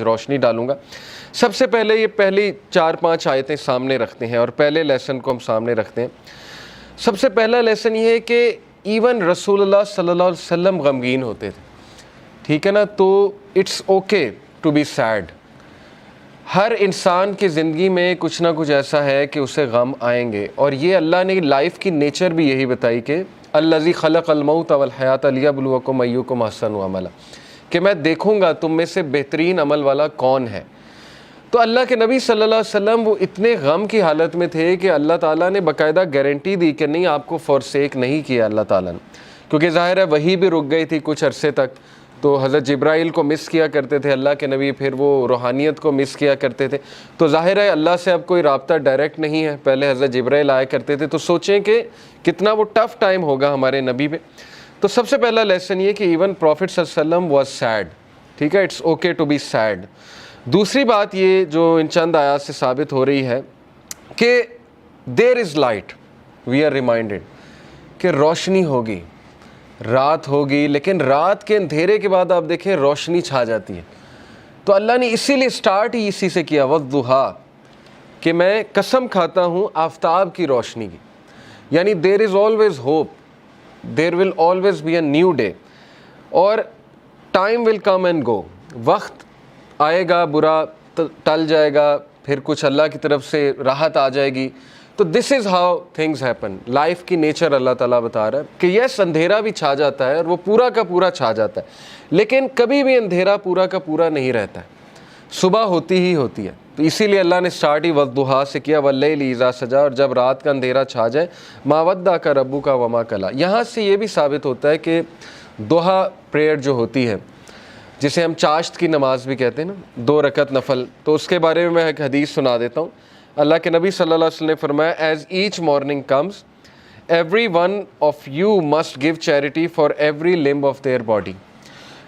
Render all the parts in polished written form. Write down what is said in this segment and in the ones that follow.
روشنی ڈالوں گا۔ سب سے پہلے یہ پہلی 4-5 آیتیں سامنے رکھتے ہیں اور پہلے لیسن کو ہم سامنے رکھتے ہیں۔ سب سے پہلا لیسن یہ ہے کہ ایون رسول اللہ صلی اللہ علیہ وسلم غمگین ہوتے تھے، ٹھیک ہے نا، تو it's okay to be sad. ہر انسان کی زندگی میں کچھ نہ کچھ ایسا ہے کہ اسے غم آئیں گے، اور یہ اللہ نے لائف کی نیچر بھی یہی بتائی کہ الذی خلق الموت والحیات لیبلوکم ایکم احسن عملا، کہ میں دیکھوں گا تم میں سے بہترین عمل والا کون ہے۔ تو اللہ کے نبی صلی اللہ علیہ وسلم وہ اتنے غم کی حالت میں تھے کہ اللہ تعالیٰ نے باقاعدہ گارنٹی دی کہ نہیں، آپ کو فورسیک نہیں کیا اللہ تعالیٰ نے، کیونکہ ظاہر ہے وہی بھی رک گئی تھی کچھ عرصے تک، تو حضرت جبرائیل کو مس کیا کرتے تھے اللہ کے نبی، پھر وہ روحانیت کو مس کیا کرتے تھے، تو ظاہر ہے اللہ سے اب کوئی رابطہ ڈائریکٹ نہیں ہے، پہلے حضرت جبرائیل آیا کرتے تھے، تو سوچیں کہ کتنا وہ ٹف ٹائم ہوگا ہمارے نبی پہ۔ تو سب سے پہلا لیسن یہ کہ ایون پروفٹ صلی اللہ علیہ وسلم واز سیڈ، ٹھیک ہے، it's okay to be said. دوسری بات یہ جو ان چند آیات سے ثابت ہو رہی ہے کہ there is light, we are reminded کہ روشنی ہوگی، رات ہوگی، لیکن رات کے اندھیرے کے بعد آپ دیکھیں روشنی چھا جاتی ہے۔ تو اللہ نے اسی لیے سٹارٹ ہی اسی سے کیا، والضحیٰ، کہ میں قسم کھاتا ہوں آفتاب کی روشنی کی، یعنی there is always hope, there will always be a new day, اور time will come and go, وقت آئے گا، برا ٹل جائے گا، پھر کچھ اللہ کی طرف سے راحت آ جائے گی۔ تو this is how things happen, life کی نیچر اللہ تعالیٰ بتا رہا ہے کہ یس اندھیرا بھی چھا جاتا ہے اور وہ پورا کا پورا چھا جاتا ہے، لیکن کبھی بھی اندھیرا پورا کا پورا نہیں رہتا ہے، صبح ہوتی ہی ہوتی ہے۔ تو اسی لیے اللہ نے سٹارٹ ہی والضحیٰ سے کیا، واللیل اذا سجا، اور جب رات کا اندھیرا چھا جائے، ما ودعک ربک وما قلی۔ یہاں سے یہ بھی ثابت ہوتا ہے کہ ضحیٰ پریئر جو ہوتی ہے، جسے ہم چاشت کی نماز بھی کہتے ہیں نا، 2 رکعت نفل، تو اس کے بارے میں ایک حدیث سنا دیتا ہوں۔ اللہ کے نبی صلی اللہ علیہ وسلم نے فرمایا، as each morning comes every one of you must give charity for every limb of their body.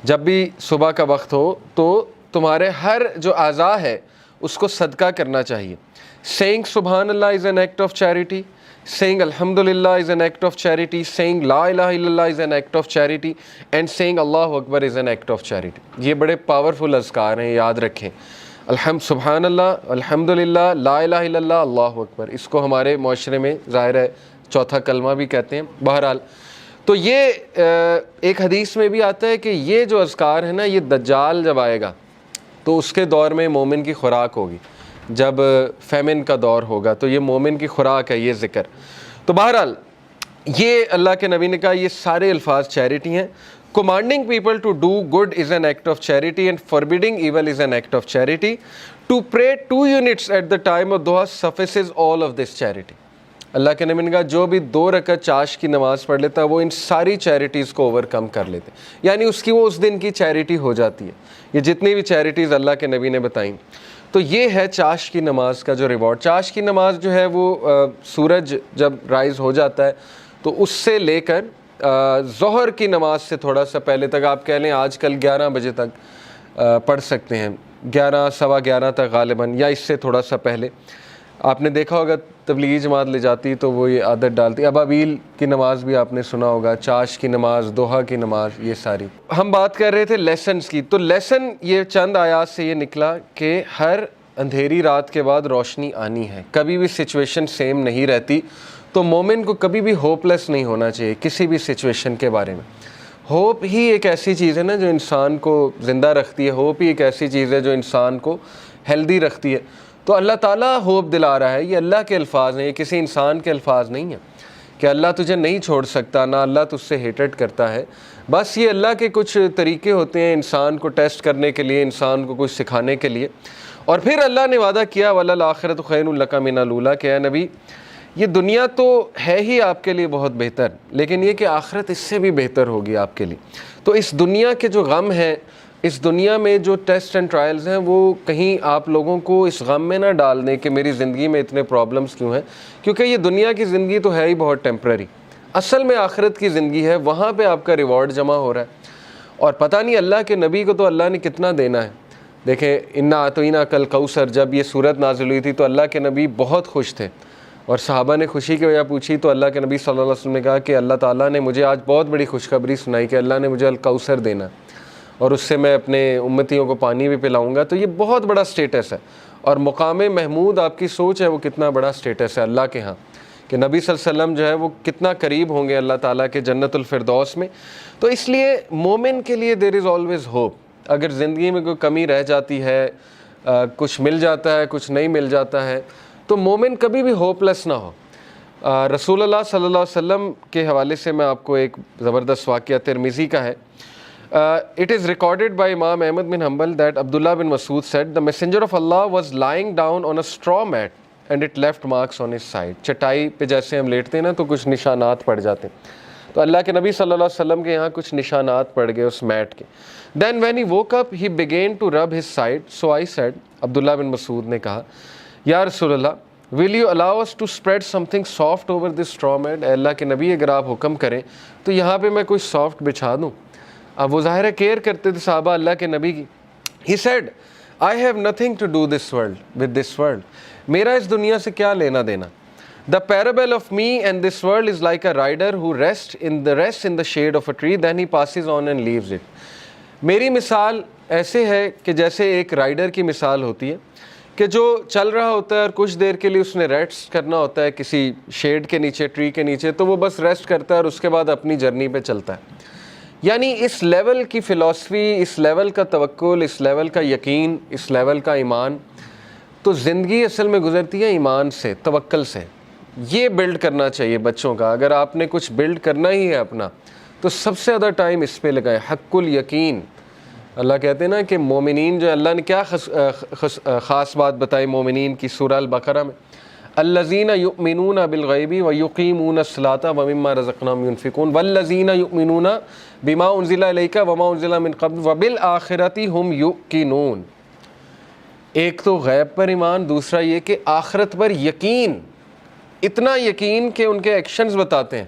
جب بھی صبح کا وقت ہو تو تمہارے ہر جو اعضاء ہے اس کو صدقہ کرنا چاہیے۔ سینگ سبحان اللہ is an act of charity, saying alhamdulillah is an act of charity, saying la ilaha illallah is an act of charity, and saying Allahu Akbar is an act of charity۔ یہ بڑے powerful اذکار ہیں، یاد رکھیں۔ سبحان اللہ، الحمدللہ، لا الہ الا اللہ، اللہ اکبر، اس کو ہمارے معاشرے میں ظاہر ہے چوتھا کلمہ بھی کہتے ہیں۔ بہرحال تو یہ ایک حدیث میں بھی آتا ہے کہ یہ جو اذکار ہے نا، یہ دجال جب آئے گا تو اس کے دور میں مومن کی خوراک ہوگی، جب فیمن کا دور ہوگا تو یہ مومن کی خوراک ہے یہ ذکر۔ تو بہرحال یہ اللہ کے نبی نے کہا یہ سارے الفاظ چیریٹی ہیں۔ commanding people to do good is an act of charity and forbidding evil is an act of charity. To pray 2 units at the time of duha suffices all of this charity۔ اللہ کے نبی نے کہا جو بھی 2 رکعت چاش کی نماز پڑھ لیتا ہے وہ ان ساری چیریٹیز کو اوور کم کر لیتے، یعنی اس کی وہ اس دن کی چیریٹی ہو جاتی ہے۔ یہ جتنی بھی چیریٹیز اللہ کے نبی نے بتائیں، تو یہ ہے چاش کی نماز کا جو ریوارڈ۔ چاش کی نماز جو ہے وہ سورج جب رائز ہو جاتا ہے تو اس سے لے کر ظہر کی نماز سے تھوڑا سا پہلے تک، آپ کہہ لیں آج کل 11 بجے تک پڑھ سکتے ہیں، 11 سوا 11 تک غالباً، یا اس سے تھوڑا سا پہلے۔ آپ نے دیکھا ہوگا تبلیغی جماعت لے جاتی تو وہ یہ عادت ڈالتی۔ ابابیل کی نماز بھی آپ نے سنا ہوگا، چاش کی نماز، دوحہ کی نماز، یہ ساری۔ ہم بات کر رہے تھے لیسنز کی، تو لیسن یہ چند آیات سے یہ نکلا کہ ہر اندھیری رات کے بعد روشنی آنی ہے، کبھی بھی سچویشن سیم نہیں رہتی۔ تو مومن کو کبھی بھی ہوپ لیس نہیں ہونا چاہیے کسی بھی سچویشن کے بارے میں۔ ہوپ ہی ایک ایسی چیز ہے نا جو انسان کو زندہ رکھتی ہے، ہوپ ہی ایک ایسی چیز ہے جو انسان کو ہیلدی رکھتی ہے۔ تو اللہ تعالیٰ ہوپ دلا رہا ہے، یہ اللہ کے الفاظ ہیں، یہ کسی انسان کے الفاظ نہیں ہیں کہ اللہ تجھے نہیں چھوڑ سکتا، نہ اللہ تجھ سے ہیٹڈ کرتا ہے۔ بس یہ اللہ کے کچھ طریقے ہوتے ہیں انسان کو ٹیسٹ کرنے کے لیے، انسان کو کچھ سکھانے کے لیے۔ اور پھر اللہ نے وعدہ کیا وَلَلْآخِرَةُ خَيْرٌ لَكَ مِنَ الْأُولَىٰ، کہ اے نبی یہ دنیا تو ہے ہی آپ کے لیے بہت بہتر، لیکن یہ کہ آخرت اس سے بھی بہتر ہوگی آپ کے لیے۔ تو اس دنیا کے جو غم ہیں، اس دنیا میں جو ٹیسٹ اینڈ ٹرائلز ہیں، وہ کہیں آپ لوگوں کو اس غم میں نہ ڈال دیں کہ میری زندگی میں اتنے پرابلمس کیوں ہیں، کیونکہ یہ دنیا کی زندگی تو ہے ہی بہت ٹیمپرری۔ اصل میں آخرت کی زندگی ہے، وہاں پہ آپ کا ریوارڈ جمع ہو رہا ہے۔ اور پتہ نہیں اللہ کے نبی کو تو اللہ نے کتنا دینا ہے۔ دیکھیں انا اعطیناک الکوثر، جب یہ صورت نازل ہوئی تھی تو اللہ کے نبی بہت خوش تھے، اور صحابہ نے خوشی کی وجہ پوچھی تو اللہ کے نبی صلی اللہ علیہ وسلم نے کہا کہ اللہ تعالیٰ نے مجھے آج بہت بڑی خوشخبری سنائی کہ اللہ نے مجھے الکوثر دینا۔ اور اس سے میں اپنے امتیوں کو پانی بھی پلاؤں گا، تو یہ بہت بڑا سٹیٹس ہے. اور مقام محمود آپ کی سوچ ہے وہ کتنا بڑا سٹیٹس ہے اللہ کے ہاں، کہ نبی صلی اللہ علیہ وسلم جو ہے وہ کتنا قریب ہوں گے اللہ تعالیٰ کے جنت الفردوس میں. تو اس لیے مومن کے لیے دیر از آلویز ہوپ. اگر زندگی میں کوئی کمی رہ جاتی ہے، کچھ مل جاتا ہے کچھ نہیں مل جاتا ہے، تو مومن کبھی بھی ہوپ لیس نہ ہو. رسول اللہ صلی اللہ علیہ وسلم کے حوالے سے میں آپ کو ایک زبردست واقعہ ترمذی کا ہے. It is recorded by Imam Ahmad bin Hanbal that Abdullah bin Masud said, the messenger of Allah was lying down on a straw mat and it left marks on his side. چٹائی پہ جیسے ہم لیٹتے ہیں نا تو کچھ نشانات پڑ جاتے ہیں، تو اللہ کے نبی صلی اللہ علیہ وسلم کے یہاں کچھ نشانات پڑ گئے اس میٹ کے. Then when he woke up he began to rub his side. So I said, عبداللہ بن مسعود نے کہا، یا رسول اللہ will you allow us to spread something soft over this straw mat؟ اے اللہ کے نبی اگر آپ حکم کریں تو یہاں پہ میں کوئی سافٹ بچھا دوں. اب وہ ظاہر کیئر کرتے تھے صحابہ اللہ کے نبی کی. He said, I have nothing to do with this world. میرا اس دنیا سے کیا لینا دینا. The parable of me and this world is like a rider who rests in the shade of a tree, then he passes on and leaves it. میری مثال ایسے ہے کہ جیسے ایک رائڈر کی مثال ہوتی ہے کہ جو چل رہا ہوتا ہے اور کچھ دیر کے لیے اس نے ریسٹ کرنا ہوتا ہے کسی شیڈ کے نیچے، ٹری کے نیچے، تو وہ بس ریسٹ کرتا ہے اور اس کے بعد اپنی جرنی پہ چلتا ہے. یعنی اس لیول کی فلسفی، اس لیول کا توکل، اس لیول کا یقین، اس لیول کا ایمان. تو زندگی اصل میں گزرتی ہے ایمان سے، توکل سے. یہ بلڈ کرنا چاہیے بچوں کا. اگر آپ نے کچھ بلڈ کرنا ہی ہے اپنا تو سب سے زیادہ ٹائم اس پہ لگائیں. حق الیقین. اللہ کہتے ہیں نا کہ مومنین جو اللہ نے کیا خاص بات بتائی مومنین کی سورہ البقرہ میں، الذین یؤمنون بالغیب ویقیمون الصلاۃ ومما رزقناہم ینفقون والذین یؤمنون بما انزل الیک وما انزل من قبل وبالآخرۃ ھم یوقنون. ایک تو غیب پر ایمان، دوسرا یہ کہ آخرت پر یقین. اتنا یقین کہ ان کے ایکشنز بتاتے ہیں.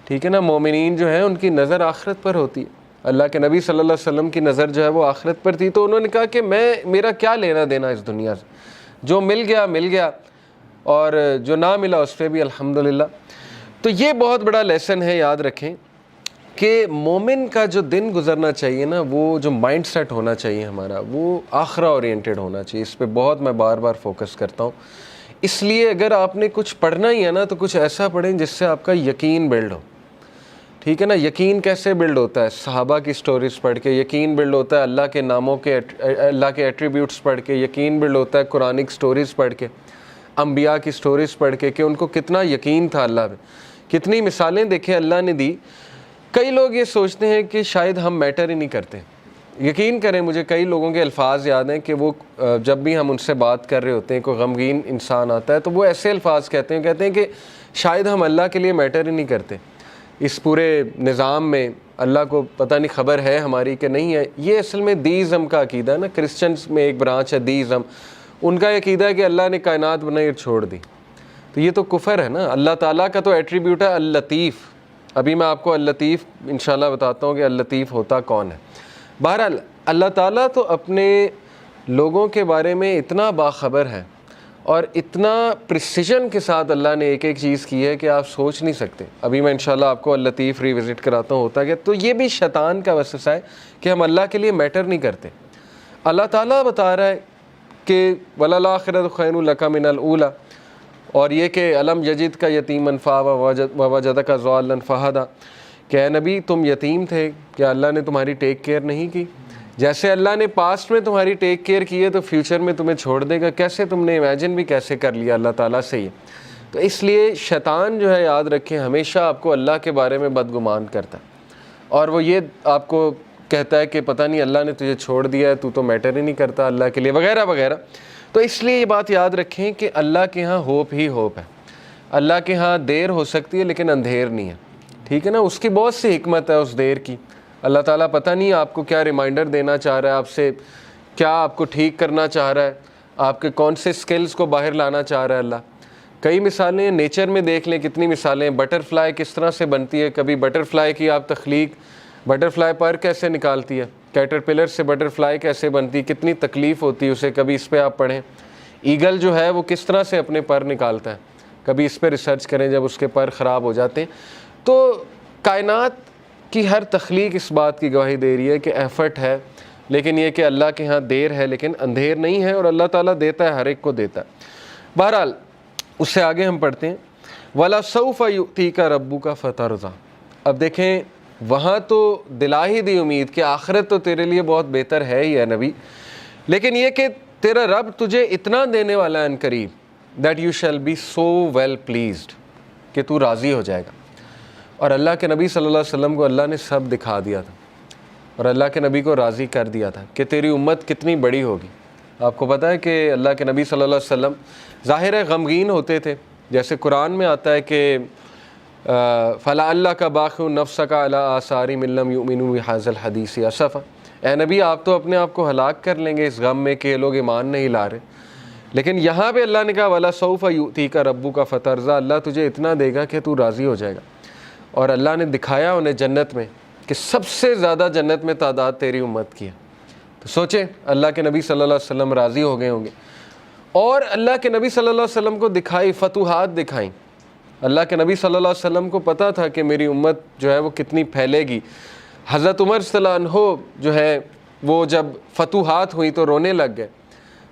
ٹھیک ہے نا، مومنین جو ہیں ان کی نظر آخرت پر ہوتی ہے. اللہ کے نبی صلی اللہ علیہ وسلم کی نظر جو ہے وہ آخرت پر تھی. تو انہوں نے کہا کہ میرا کیا لینا دینا اس دنیا سے، جو مل گیا مل گیا اور جو نہ ملا اس پہ بھی الحمدللہ. تو یہ بہت بڑا لیسن ہے، یاد رکھیں کہ مومن کا جو دن گزرنا چاہیے نا، وہ جو مائنڈ سیٹ ہونا چاہیے ہمارا، وہ آخرہ اورینٹڈ ہونا چاہیے. اس پہ بہت میں بار بار فوکس کرتا ہوں. اس لیے اگر آپ نے کچھ پڑھنا ہی ہے نا تو کچھ ایسا پڑھیں جس سے آپ کا یقین بلڈ ہو. ٹھیک ہے نا. یقین کیسے بلڈ ہوتا ہے؟ صحابہ کی سٹوریز پڑھ کے یقین بلڈ ہوتا ہے. اللہ کے ناموں کے، اللہ کے ایٹریبیوٹس پڑھ کے یقین بلڈ ہوتا ہے. قرآنک سٹوریز پڑھ کے، انبیاء کی سٹوریز پڑھ کے کہ ان کو کتنا یقین تھا اللہ پہ. کتنی مثالیں دیکھیں اللہ نے دی. کئی لوگ یہ سوچتے ہیں کہ شاید ہم میٹر ہی نہیں کرتے. یقین کریں مجھے کئی لوگوں کے الفاظ یاد ہیں کہ وہ جب بھی ہم ان سے بات کر رہے ہوتے ہیں، کوئی غمگین انسان آتا ہے تو وہ ایسے الفاظ کہتے ہیں کہ شاید ہم اللہ کے لیے میٹر ہی نہیں کرتے. اس پورے نظام میں اللہ کو پتہ نہیں خبر ہے ہماری کہ نہیں ہے. یہ اصل میں دیزم کا عقیدہ ہے نا. کرسچنز میں ایک برانچ ہے دیزم. ان کا عقیدہ ہے کہ اللہ نے کائنات بنائی اور چھوڑ دی. تو یہ تو کفر ہے نا. اللہ تعالیٰ کا تو ایٹریبیوٹ ہے اللطیف. ابھی میں آپ کو اللطیف انشاءاللہ بتاتا ہوں کہ اللطیف ہوتا کون ہے. بہرحال اللہ تعالیٰ تو اپنے لوگوں کے بارے میں اتنا باخبر ہے اور اتنا پریسیجن کے ساتھ اللہ نے ایک ایک چیز کی ہے کہ آپ سوچ نہیں سکتے. ابھی میں انشاءاللہ آپ کو اللطیف ریوزٹ کراتا ہوں ہوتا کہ تو یہ بھی شیطان کا وسوسہ ہے کہ ہم اللہ کے لیے میٹر نہیں کرتے. اللہ تعالیٰ بتا رہا ہے کہ وَلَلْآخِرَةُ خَيْرٌ لَكَ مِنَ الْأُولَىٰ، اور یہ کہ الم یجد کا یتیمن ووجدک ضالًا فہدیٰ، کہ اے نبی تم یتیم تھے، کیا اللہ نے تمہاری ٹیک کیئر نہیں کی؟ جیسے اللہ نے پاسٹ میں تمہاری ٹیک کیئر کی ہے تو فیوچر میں تمہیں چھوڑ دے گا. کیسے تم نے امیجن بھی کیسے کر لیا اللہ تعالیٰ سے یہ. تو اس لیے شیطان جو ہے یاد رکھیں ہمیشہ آپ کو اللہ کے بارے میں بدگمان کرتا ہے اور وہ یہ آپ کو کہتا ہے کہ پتہ نہیں اللہ نے تجھے چھوڑ دیا ہے، تو میٹر ہی نہیں کرتا اللہ کے لیے وغیرہ وغیرہ. تو اس لیے یہ بات یاد رکھیں کہ اللہ کے ہاں ہوپ ہی ہوپ ہے. اللہ کے ہاں دیر ہو سکتی ہے لیکن اندھیر نہیں ہے. ٹھیک ہے نا. اس کی بہت سی حکمت ہے اس دیر کی. اللہ تعالیٰ پتہ نہیں آپ کو کیا ریمائنڈر دینا چاہ رہا ہے آپ سے، کیا آپ کو ٹھیک کرنا چاہ رہا ہے، آپ کے کون سے سکلز کو باہر لانا چاہ رہا ہے اللہ. کئی مثالیں نیچر میں دیکھ لیں، کتنی مثالیں. بٹر فلائی کس طرح سے بنتی ہے، کبھی بٹر فلائی کی آپ تخلیق، بٹر فلائی پر کیسے نکالتی ہے، کیٹر پلر سے بٹر فلائی کیسے بنتی، کتنی تکلیف ہوتی ہے اسے. کبھی اس پہ آپ پڑھیں. ایگل جو ہے وہ کس طرح سے اپنے پر نکالتا ہے، کبھی اس پہ ریسرچ کریں جب اس کے پر خراب ہو جاتے ہیں. تو کائنات کی ہر تخلیق اس بات کی گواہی دے رہی ہے کہ ایفرٹ ہے، لیکن یہ کہ اللہ کے ہاں دیر ہے لیکن اندھیر نہیں ہے، اور اللہ تعالیٰ دیتا ہے، ہر ایک کو دیتا ہے۔ بہرحال اس سے آگے ہم پڑھتے ہیں وَلَسَوْفَ يُؤْتِيكَ رَبُّكَ فَتَرْضَىٰ۔ اب دیکھیں وہاں تو دلا ہی دی امید کہ آخرت تو تیرے لیے بہت بہتر ہے ہی ہے نبی، لیکن یہ کہ تیرا رب تجھے اتنا دینے والا ہے ان قریب that you shall be so well pleased، کہ تو راضی ہو جائے گا۔ اور اللہ کے نبی صلی اللہ علیہ وسلم کو اللہ نے سب دکھا دیا تھا، اور اللہ کے نبی کو راضی کر دیا تھا کہ تیری امت کتنی بڑی ہوگی۔ آپ کو پتہ ہے کہ اللہ کے نبی صلی اللہ علیہ وسلم ظاہر ہے غمگین ہوتے تھے، جیسے قرآن میں آتا ہے کہ فَلَعَلَّكَ بَاخِعٌ نَفْسَكَ عَلَىٰ آثَارِهِمْ إِن لَّمْ يُؤْمِنُوا بِهَٰذَا الْحَدِيثِ أَسَفًا۔ اے نبی آپ تو اپنے آپ کو ہلاک کر لیں گے اس غم میں کہ یہ لوگ ایمان نہیں لا رہے، لیکن یہاں پہ اللہ نے کہا وَلَسَوْفَ يُؤْتِيكَ رَبُّكَ فَتَرْضَىٰ، اللہ تجھے اتنا دے گا کہ تو راضی ہو جائے گا۔ اور اللہ نے دکھایا انہیں جنت میں کہ سب سے زیادہ جنت میں تعداد تیری امت کی ہے۔ تو سوچیں اللہ کے نبی صلی اللہ علیہ وسلم راضی ہو گئے ہوں گے، اور اللہ کے نبی صلی اللہ علیہ وسلم کو دکھائی فتوحات دکھائیں۔ اللہ کے نبی صلی اللہ علیہ وسلم کو پتہ تھا کہ میری امت جو ہے وہ کتنی پھیلے گی۔ حضرت عمر صلی اللہ عنہ جو ہے وہ جب فتوحات ہوئی تو رونے لگ گئے۔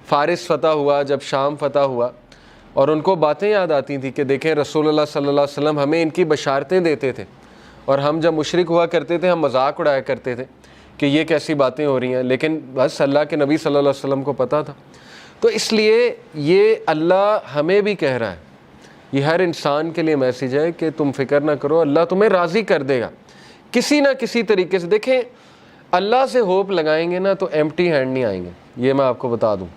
فارس فتح ہوا، جب شام فتح ہوا، اور ان کو باتیں یاد آتی تھیں کہ دیکھیں رسول اللہ صلی اللہ علیہ وسلم ہمیں ان کی بشارتیں دیتے تھے، اور ہم جب مشرک ہوا کرتے تھے ہم مذاق اڑایا کرتے تھے کہ یہ کیسی باتیں ہو رہی ہیں، لیکن بس اللہ کے نبی صلی اللہ علیہ وسلم کو پتہ تھا۔ تو اس لیے یہ اللہ ہمیں بھی کہہ رہا ہے، یہ ہر انسان کے لیے میسیج ہے کہ تم فکر نہ کرو، اللہ تمہیں راضی کر دے گا کسی نہ کسی طریقے سے۔ دیکھیں اللہ سے ہوپ لگائیں گے نا تو ایمپٹی ہینڈ نہیں آئیں گے، یہ میں آپ کو بتا دوں۔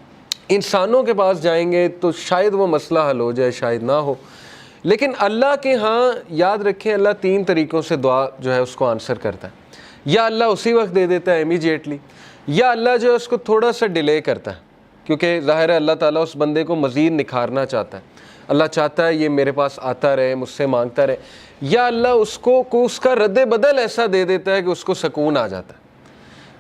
انسانوں کے پاس جائیں گے تو شاید وہ مسئلہ حل ہو جائے، شاید نہ ہو، لیکن اللہ کے ہاں یاد رکھیں اللہ 3 طریقوں سے دعا جو ہے اس کو آنسر کرتا ہے۔ یا اللہ اسی وقت دے دیتا ہے امیجیٹلی، یا اللہ جو ہے اس کو تھوڑا سا ڈیلے کرتا ہے، کیونکہ ظاہر ہے اللہ تعالیٰ اس بندے کو مزید نکھارنا چاہتا ہے۔ اللہ چاہتا ہے یہ میرے پاس آتا رہے، مجھ سے مانگتا رہے، یا اللہ اس کو اس کا رد بدل ایسا دے دیتا ہے کہ اس کو سکون آ جاتا ہے۔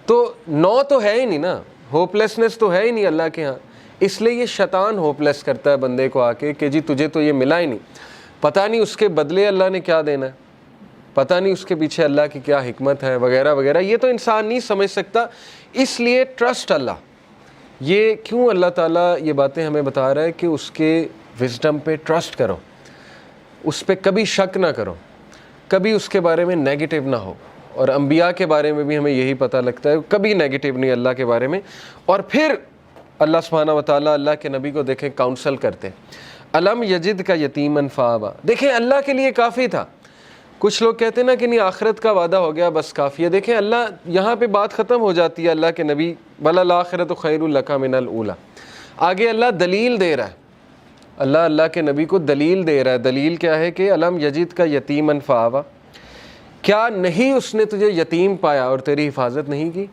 تو نو تو ہے ہی نہیں نا، ہوپلیسنس تو ہے ہی نہیں اللہ کے ہاں، اس لیے یہ شیطان ہوپلیس کرتا ہے بندے کو آ کے کہ جی تجھے تو یہ ملا ہی نہیں، پتہ نہیں اس کے بدلے اللہ نے کیا دینا ہے، پتہ نہیں اس کے پیچھے اللہ کی کیا حکمت ہے وغیرہ وغیرہ، یہ تو انسان نہیں سمجھ سکتا۔ اس لیے ٹرسٹ اللہ، یہ کیوں اللہ تعالیٰ یہ باتیں ہمیں بتا رہا ہے کہ اس کے وزڈم پہ ٹرسٹ کرو، اس پہ کبھی شک نہ کرو، کبھی اس کے بارے میں نیگیٹو نہ ہو۔ اور انبیاء کے بارے میں بھی ہمیں یہی پتہ لگتا ہے، کبھی نیگیٹو نہیں اللہ کے بارے میں۔ اور پھر اللہ سبحانہ و تعالیٰ اللہ کے نبی کو دیکھیں کاؤنسل کرتے، الم یجد کا یتیمن فآویٰ، دیکھیں اللہ کے لیے کافی تھا۔ کچھ لوگ کہتے ہیں نا کہ نہیں آخرت کا وعدہ ہو گیا بس کافی ہے، دیکھیں اللہ یہاں پہ بات ختم ہو جاتی ہے اللہ کے نبی وَلَلْآخِرَةُ خَيْرٌ لَكَ مِنَ الْأُولَىٰ، آگے اللہ دلیل دے رہا ہے، اللہ کے نبی کو دلیل دے رہا ہے۔ دلیل کیا ہے کہ الم یجد کا یتیمن فآویٰ، کیا نہیں اس نے تجھے یتیم پایا اور تیری حفاظت نہیں کی؟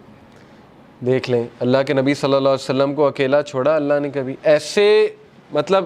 دیکھ لیں اللہ کے نبی صلی اللہ علیہ وسلم کو اکیلا چھوڑا اللہ نے کبھی؟ ایسے مطلب